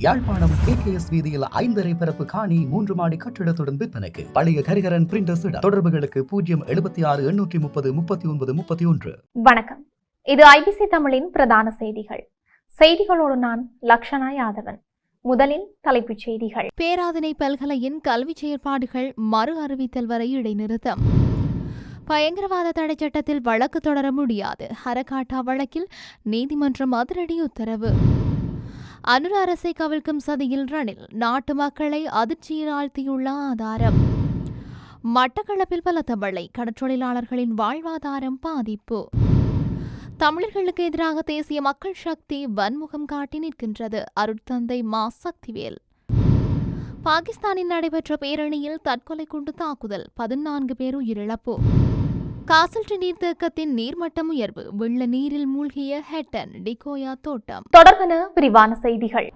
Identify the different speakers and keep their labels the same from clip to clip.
Speaker 1: Yazhpanam KKS வீதியில் 5.5 பரப்பு காணி 3 மாடி கட்டிடத்துடன் விற்பனைக்கு. பழைய கரிகரன் பிரிண்டர்ஸ் தொடர்புகளுக்கு 076 830 39 31.
Speaker 2: வணக்கம், இது IBC தமிழின் பிரதான செய்திகள். செய்திகளோடு நான் லக்ஷனா யாதவன். முதலில் தலைப்புச் செய்திகள். பேராதனை பல்கலையின் கல்வி செயற்பாடுகள் மறு அறிவித்தல் வரை இடைநிறுத்தம். பயங்கரவாத தடை சட்டத்தில் வழக்கு தொடர முடியாது. ஹரகாட்டா வழக்கில் நீதிமன்றம் அதிரடி உத்தரவு. அனுர அரசை கவிழ்க்கும் சதியில் ரணில், நாட்டு மக்களை அதிர்ச்சியில் ஆழ்த்தியுள்ள ஆதாரம். மட்டக்களப்பில் பலத்த மழை, கடற்றொழிலாளர்களின் வாழ்வாதாரம் பாதிப்பு. தமிழர்களுக்கு எதிராக தேசிய மக்கள் சக்தி வன்முகம் காட்டி நிற்கின்றது. அருட்தந்தை மா சக்திவேல். பாகிஸ்தானில் நடைபெற்ற பேரணியில் தற்கொலை குண்டு தாக்குதல், 14 பேர் உயிரிழப்பு. காசல்டி நீர்த்தேக்கத்தின் நீர்மட்டம் உயர்வு, வெள்ள நீரில் மூழ்கிய ஹெட்டன் டிகோயா தோட்டம். தொடர்பான விரிவான செய்திகள்.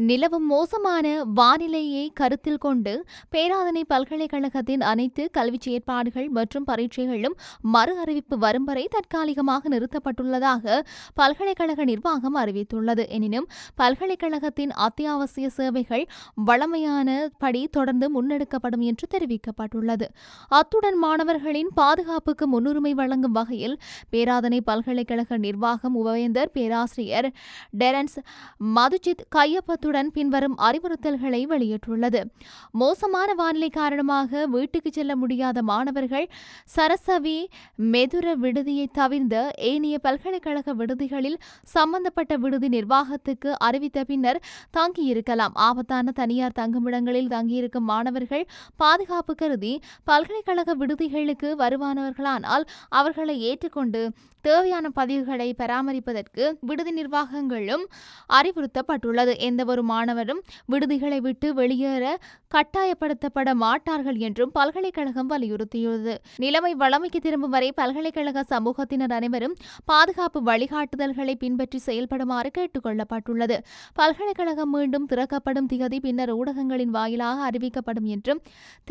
Speaker 2: நிலவும் மோசமான வானிலையை கருத்தில் கொண்டு பேராதனை பல்கலைக்கழகத்தின் அனைத்து கல்வி செயற்பாடுகள் மற்றும் பரீட்சைகளும் மறு அறிவிப்பு வரும் வரை தற்காலிகமாக நிறுத்தப்பட்டுள்ளதாக பல்கலைக்கழக நிர்வாகம் அறிவித்துள்ளது. எனினும் பல்கலைக்கழகத்தின் அத்தியாவசிய சேவைகள் வழமையான படி தொடர்ந்து முன்னெடுக்கப்படும் என்று தெரிவிக்கப்பட்டுள்ளது. அத்துடன் மாணவர்களின் பாதுகாப்புக்கு முன்னுரிமை வழங்கும் வகையில் பேராதனை பல்கலைக்கழக நிர்வாகம் உபவேந்தர் பேராசிரியர் டெரன்ஸ் மதுஜித் கையப்பத்துடன் பின்வரும் அறிவுறுத்தல்களை வெளியிட்டுள்ளது. மோசமான வானிலை காரணமாக வீட்டுக்கு செல்ல முடியாத மாணவர்கள் சரசவி மெதுர விடுதியை தவிர்ந்த ஏனைய பல்கலைக்கழக விடுதிகளில் சம்பந்தப்பட்ட விடுதி நிர்வாகத்துக்கு அறிவித்த பின்னர் தங்கியிருக்கலாம். ஆபத்தான தனியார் தங்குமிடங்களில் தங்கியிருக்கும் மாணவர்கள் பாதுகாப்பு கருதி பல்கலைக்கழக விடுதிகளுக்கு வருவானவர்களானால் அவர்களை ஏற்றுக்கொண்டு தேவையான பதிவுகளை பராமரிப்பதற்கு விடுதி நிர்வாகங்களும் அறிவுறுத்தப்பட்டுள்ளது. எந்தவொரு மாணவரும் விடுதிகளை விட்டு வெளியேற கட்டாயப்படுத்தப்பட மாட்டார்கள் என்றும் பல்கலைக்கழகம் வலியுறுத்தியுள்ளது. நிலைமை வழமைக்கு திரும்பும் வரை பல்கலைக்கழக சமூகத்தினர் அனைவரும் பாதுகாப்பு வழிகாட்டுதல்களை பின்பற்றி செயல்படுமாறு கேட்டுக் கொள்ளப்பட்டுள்ளது. பல்கலைக்கழகம் மீண்டும் திறக்கப்படும் திகதி பின்னர் ஊடகங்களின் வாயிலாக அறிவிக்கப்படும் என்றும்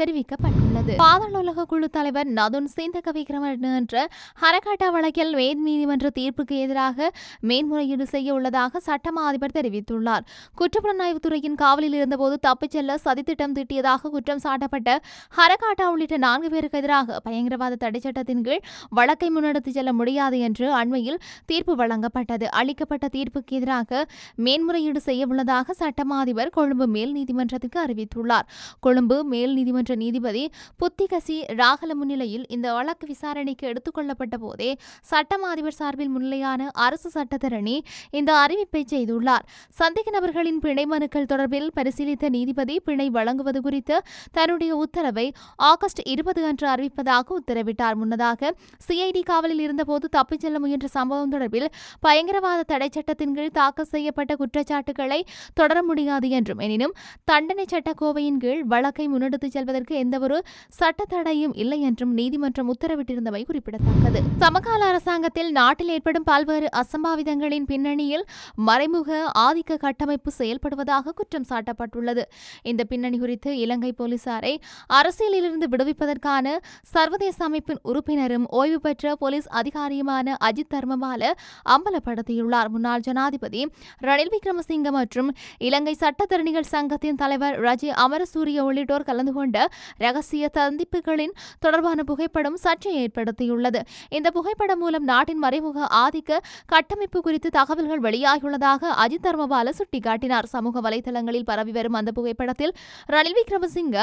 Speaker 2: தெரிவிக்கப்பட்டுள்ளது. பாதாள உலக குழு தலைவர் நதுன் சிந்தக விக்ரமரட்ன என்ற ஹரகாட்டா வழக்கில் மேல் நீதிமன்ற தீர்ப்புக்கு எதிராக மேன்முறையீடு செய்ய உள்ளதாக சட்டமா அதிபர் தெரிவித்துள்ளார். குற்றப்புலனாய்வுத்துறையின் காவலில் இருந்தபோது தப்பிச் செல்ல சதித்திட்டம் தீட்டியதாக குற்றம் சாட்டப்பட்ட ஹரகாட்டா உள்ளிட்ட 4 பேருக்கு எதிராக பயங்கரவாத தடை சட்டத்தின் கீழ் வழக்கை முன்னெடுத்துச் செல்ல முடியாது என்று அண்மையில் தீர்ப்பு வழங்கப்பட்டது. அளிக்கப்பட்ட தீர்ப்புக்கு எதிராக மேன்முறையீடு செய்ய உள்ளதாக சட்டமா அதிபர் கொழும்பு மேல் நீதிமன்றத்துக்கு அறிவித்துள்ளார். கொழும்பு மேல் நீதிமன்ற நீதிபதி புத்திகசி ராகல முன்னிலையில் இந்த வழக்கு விசாரணைக்கு எடுத்துக் கொள்ளப்பட்ட போதே சட்டமா அதிபர் சார்பில் முன்னிலையான அரசு சட்டத்தரணி இந்த அறிவிப்பை செய்துள்ளார். சந்தேக நபர்களின் பிணை மனுக்கள் தொடர்பில் பரிசீலித்த நீதிபதி பிணை வழங்குவது குறித்து தன்னுடைய உத்தரவை ஆகஸ்ட் 20 அன்று அறிவிப்பதாக உத்தரவிட்டார். முன்னதாக சிஐடி காவலில் இருந்தபோது தப்பிச் செல்ல முயன்ற சம்பவம் தொடர்பில் பயங்கரவாத தடை சட்டத்தின் கீழ் தாக்கல் செய்யப்பட்ட குற்றச்சாட்டுகளை தொடர முடியாது என்றும், எனினும் தண்டனை சட்டக்கோவையின் கீழ் வழக்கை முன்னெடுத்துச் செல்வதற்கு எந்தவொரு சட்ட தடையும் இல்லை என்றும் நீதிமன்றம் உத்தரவிட்டிருந்தமை குறிப்பிடத்தக்கது. சமகால அரசாங்கத்தில் நாட்டில் ஏற்படும் பல்வேறு அசம்பாவிதங்களின் பின்னணியில் மறைமுக ஆதிக்க கட்டமைப்பு செயல்படுவதாக குற்றம் சாட்டப்பட்டுள்ளது. இந்த பின்னணி குறித்து இலங்கை போலீசாரை அரசியலிலிருந்து விடுவிப்பதற்கான சர்வதேச அமைப்பின் உறுப்பினரும் ஓய்வு பெற்ற போலீஸ் அதிகாரியுமான அஜித் தர்மபால அம்பலப்படுத்தியுள்ளார். முன்னாள் ஜனாதிபதி ரணில் விக்ரமசிங்க மற்றும் இலங்கை சட்டத்தரணிகள் சங்கத்தின் தலைவர் ரஜி அமரசூரிய உள்ளிட்டோர் கலந்து கொண்ட ரகசிய சந்திப்புகளின் தொடர்பான புகைப்படம் சர்ச்சை ஏற்படுத்தியுள்ளது. இந்த புகைப்படம் மூலம் நாட்டின் மறைமுக ஆதிக்க கட்டமைப்பு குறித்து தகவல்கள் வெளியாகியுள்ளதாக அஜித் தர்மபால சுட்டிக்காட்டினார். சமூக வலைதளங்களில் பரவி வரும் அந்த புகைப்படத்தில் ரணில் விக்ரமசிங்க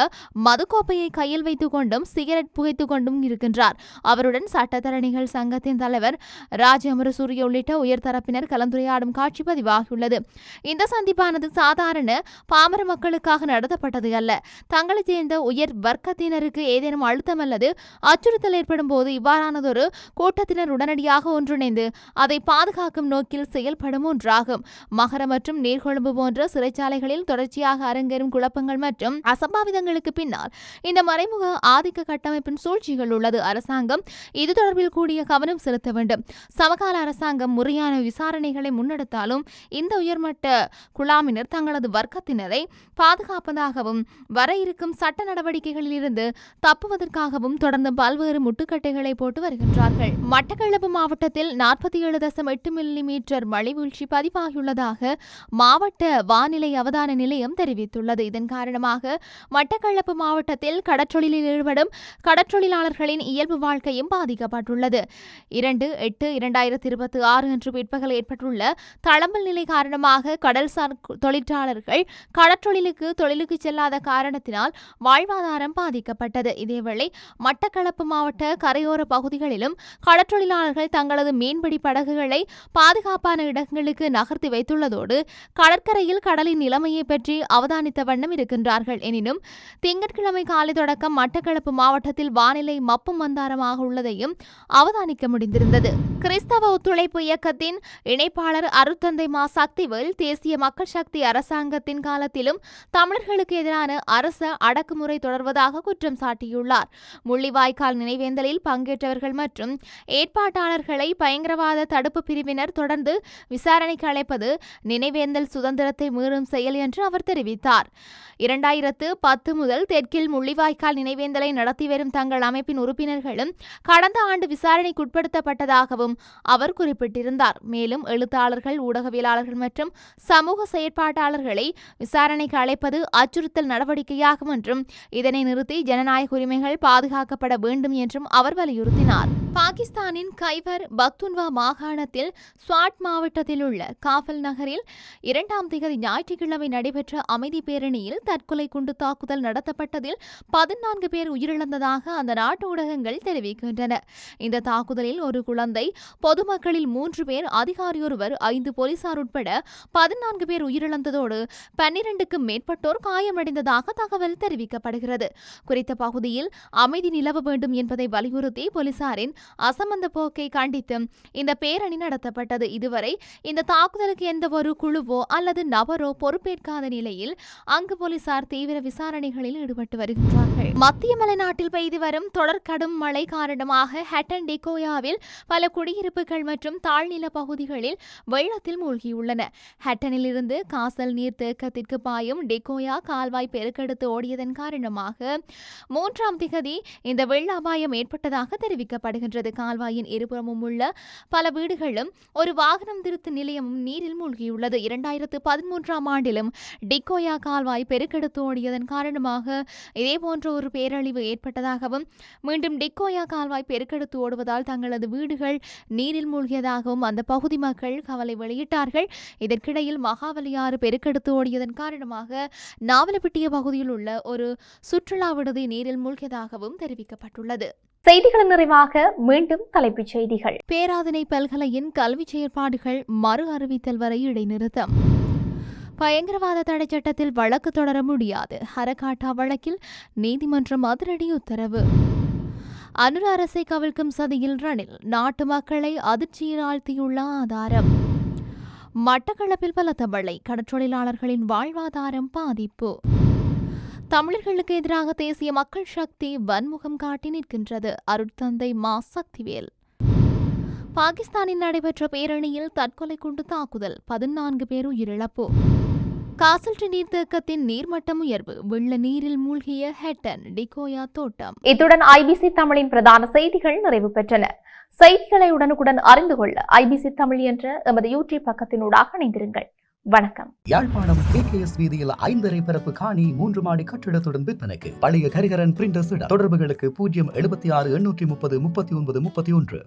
Speaker 2: மதுக்கோப்பையை கையில் வைத்துக் கொண்டும் சிகரெட் புகைத்துக் கொண்டும் இருக்கின்றார். அவருடன் சட்டத்தரணிகள் சங்கத்தின் தலைவர் ராஜ் அமரசூரிய உள்ளிட்ட உயர்தரப்பினர் கலந்துரையாடும் காட்சி பதிவாகியுள்ளது. இந்த சந்திப்பானது சாதாரண பாமர மக்களுக்காக நடத்தப்பட்டது அல்ல. தங்களை சேர்ந்த உயர் வர்க்கத்தினருக்கு ஏதேனும் அழுத்தம் அல்லது அச்சுறுத்தல் ஏற்படும் போது இவ்வாறானதொரு கூட்டத்தினர் உடனடியாக ஒன்றிணைந்து அதை பாதுகாக்கும் நோக்கில் செயல்படும் ஒன்றாகும். மகர மற்றும் நீர்கொழும்பு போன்ற போன்ற சிறைச்சாலைகளில் தொடர்ச்சியாக அரங்கேறும் குழப்பங்கள் மற்றும் அசம்பாவிதங்களுக்கு பின்னால் இந்த மறைமுக ஆதிக்க கட்டமைப்பின் சூழ்ச்சிகள் உள்ளது. அரசாங்கம் இது தொடர்பில் கூடிய கவனம் செலுத்த வேண்டும். சமகால அரசாங்கம் முறையான விசாரணைகளை முன்னெடுத்தாலும் இந்த உயர்மட்ட குழாமினர் தங்களது வர்க்கத்தினரை பாதுகாப்பதாகவும் வர இருக்கும் சட்ட நடவடிக்கைகளில் இருந்து தப்புவதற்காகவும் தொடர்ந்து பல்வேறு முட்டுக்கட்டைகளை போட்டு வருகின்றார்கள். மட்டக்களப்பு மாவட்டத்தில் 47.8 மில்லிமீட்டர் மழை வீழ்ச்சி பதிவாகியுள்ளதாக மாவட்ட வானிலை அவதான நிலையம் தெரிவித்துள்ளது. இதன் காரணமாக மட்டக்களப்பு மாவட்டத்தில் கடற்றொழிலில் ஈடுபடும் கடற்றொழிலாளர்களின் இயல்பு வாழ்க்கையும் பாதிக்கப்பட்டுள்ளது. 2/8/2026 அன்று பிற்பகல் ஏற்பட்டுள்ள தளம்பல் நிலை காரணமாக கடல்சார் தொழிலாளர்கள் தொழிலுக்கு செல்லாத காரணத்தினால் வாழ்வாதாரம் பாதிக்கப்பட்டது. இதேவேளை மட்டக்களப்பு மாவட்ட கரையோர பகுதிகளிலும் கடற்றொழிலாளர்கள் தங்களது மீன்பிடி படகுகளை பாதுகாப்பான இடங்களுக்கு நகர்த்தி வைத்துள்ளதோடு கடற்கரையில் கடலின் நிலைமையை பற்றி அவதானித்த வண்ணம் இருக்கின்றார்கள். எனினும் திங்கட்கிழமை காலை தொடக்கம் மட்டக்களப்பு மாவட்டத்தில் வானிலை மப்பு மந்தாரமாக உள்ளதையும் அவதானிக்க முடிந்திருந்தது. கிறிஸ்தவ ஒத்துழைப்பு இயக்கத்தின் இணைப்பாளர் அருட்தந்தை மா சக்திவேல் தேசிய மக்கள் சக்தி அரசாங்கத்தின் காலத்திலும் தமிழர்களுக்கு எதிரான அரச அடக்குமுறை தொடர்வதாக குற்றம் சாட்டியுள்ளார். முள்ளிவாய்க்கால் நினைவேந்தலில் பங்கேற்றவர்கள் மற்றும் ஏற்பாட்டாளர்களை பயங்கரவாத தடுப்பு பிரிவினர் தொடர்ந்து விசாரணைக்கு அழைப்பது நினைவேந்தல் சுதந்திரத்தை மீறும் செயல் என்று அவர் தெரிவித்தார். 2010 முதல் தெற்கில் முள்ளிவாய்க்கால் நினைவேந்தலை நடத்தி வரும் தங்கள் அமைப்பின் உறுப்பினர்களும் கடந்த ஆண்டு விசாரணைக்குட்படுத்தப்பட்டதாகவும் அவர் குறிப்பிட்டிருந்தார். மேலும் எழுத்தாளர்கள், ஊடகவியலாளர்கள் மற்றும் சமூக செயற்பாட்டாளர்களை விசாரணைக்கு அழைப்பது அச்சுறுத்தல் நடவடிக்கையாகும் என்றும் இதனை நிறுத்தி ஜனநாயக உரிமைகள் பாதுகாக்கப்பட வேண்டும் என்றும் அவர் வலியுறுத்தினார். பாகிஸ்தானின் கைபர் பக்துன்வா மாகாணத்தில் ஸ்வாட் மாவட்டத்தில் உள்ள காஃபல் நகரில் 2ஆம் தேதி ஞாயிற்றுக்கிழமை நடைபெற்ற அமைதி பேரணியில் தற்கொலை குண்டு தாக்குதல் நடத்தப்பட்டதில் 14 பேர் உயிரிழந்ததாக அந்த நாட்டு ஊடகங்கள் தெரிவிக்கின்றன. இந்த தாக்குதலில் ஒரு குழந்தை, பொதுமக்களில் 3 பேர், அதிகாரியொருவர், 5 போலீசார் உட்பட 14 பேர் உயிரிழந்ததோடு 12க்கும் மேற்பட்டோர் காயமடைந்ததாக தகவல் தெரிவிக்கப்படுகிறது. குறித்த பகுதியில் அமைதி நிலவ வேண்டும் என்பதை வலியுறுத்தி போலீசாரின் அசமந்த போக்கை கண்டித்து இந்த பேரணி நடத்தப்பட்டது. இதுவரை இந்த தாக்குதலுக்கு எந்த ஒரு குழுவோ அல்லது நபரோ பொறுப்பேற்காத நிலையில் அங்கு போலீசார் தீவிர விசாரணைகளில் ஈடுபட்டு வருகின்றார்கள். மத்திய மலைநாட்டில் பெய்து வரும் தொடர் கடும் மழை காரணமாக ஹட்டன் டிகோயாவில் பல குடியிருப்புகள் மற்றும் தாழ்நில பகுதிகளில் வெள்ளத்தில் மூழ்கியுள்ளன. ஹட்டனில் இருந்து காசல் நீர் தேக்கத்திற்கு பாயும் டிகோயா கால்வாய் பெருக்கெடுத்து ஓடியதன் காரணமாக 3ஆம் தேதி இந்த வெள்ள அபாயம் ஏற்பட்டதாக தெரிவிக்கப்படுகின்றது. கால்வாயின் இருபுறமும் உள்ள பல வீடுகளும் ஒரு வாகனம் திருத்த நிலையமும் நீரில் மூழ்கியுள்ளது. 2013ஆம் ஆண்டிலும் டிகோயா கால்வாய் பெருக்கெடுத்து ஓடியதன் காரணமாக இதேபோன்ற ஒரு பேரழிவு ஏற்பட்டதாகவும் மீண்டும் டிகோயா கால்வாய் பெருக்கெடுத்து ஓடுவதால் தங்களது வீடுகள் நீரில் மூழ்கியதாகவும் அந்த பகுதி மக்கள் கவலை வெளியிட்டார்கள். இதற்கிடையில் மகாவலியாறு பெருக்கெடுத்து ஓடியதன் காரணமாக நாவலப்பிட்டிய பகுதியில் உள்ள ஒரு சுற்றுலா விடுதி நீரில் மூழ்கியதாகவும் தெரிவிக்கப்பட்டுள்ளது.
Speaker 3: செய்திகளின் நிறைவாக மீண்டும் தலைப்புச் செய்திகள்.
Speaker 2: பேராதனை பல்கலையின் கல்வி செயற்பாடுகள் மறு அறிவித்தல் வரை இடைநிறுத்தம். பயங்கரவாத தடை சட்டத்தில் வழக்கு தொடர முடியாது. ஹரகாட்டா வழக்கில் நீதிமன்றம் அதிரடி உத்தரவு. அனுர அரசை கவிழ்க்கும் சதியில் ரணில் நாட்டு மக்களை அதிர்ச்சியில் ஆழ்த்தியுள்ள ஆதாரம். மட்டக்களப்பில் பலத்த மழை, கடற்றொழிலாளர்களின் வாழ்வாதாரம் பாதிப்பு. தமிழர்களுக்கு எதிராக தேசிய மக்கள் சக்தி வன்முகம் காட்டி நிற்கின்றது. அருட்தந்தை மா சக்திவேல். பாகிஸ்தானில் நடைபெற்ற பேரணியில் தற்கொலை குண்டு தாக்குதல், 14 பேர் உயிரிழப்பு. காசல்டி நீர்த்தேக்கத்தின் நீர்மட்டம் உயர்வு, வெள்ள நீரில் மூழ்கிய ஹட்டன் டிகோயா தோட்டம்.
Speaker 3: இத்துடன் ஐபிசி தமிழின் பிரதான செய்திகள் நிறைவு பெற்றன. செய்திகளை உடனுக்குடன் அறிந்து கொள்ள ஐபிசி தமிழ் என்ற எமது யூடியூப் பக்கத்தினூடாக இணைந்திருங்கள். வணக்கம்.
Speaker 1: யாழ்ப்பாணம் KKS வீதியில் 5.5 பரப்பு காணி 3 மாடி கட்டிடத்துடன் விற்பனைக்கு. பழைய கரிகரன் பிரிண்டர்ஸ் தொடர்புகளுக்கு 076 830 39 31.